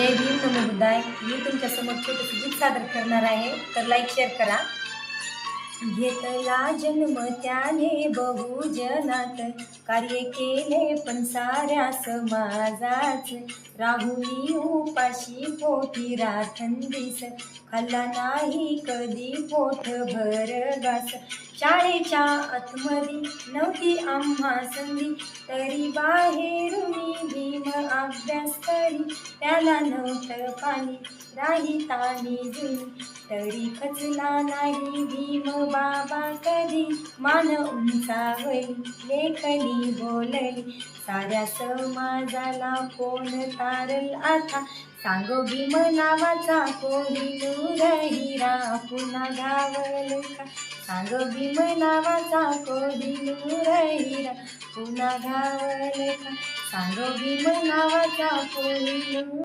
जय भीम नमो बुद्धाय. मी तुमच्या समोर छोटंसं गीत सादर करणार आहे, तर लाईक शेअर करा. घेतला जन्म त्याने बहुजनात, कार्य केले पण साऱ्या समाजाच. राहुली उपाशी पोटी राखंदीस, खाल्ला नाही कधी पोट भर घास. शाळेच्या आतमध्ये नव्हती आम्हा संधी, तरी बाहेरून भीम अभ्यास करी. त्याला नव्हतं पाणी राही तानी जुनी, तरी खचला नाही भीम बाबा कधी. मान उंचावली लेखनी बोलली, साऱ्या समाजाला कोण तारल आता. सांगो भीम नावाचा कोहिनूर हिरा, पुन्हा गावल का. सांगो भीम नावाचा कोहिनूर हिरा, पुन्हा गावल का. सांगो भीम नावाचा कोहिनूर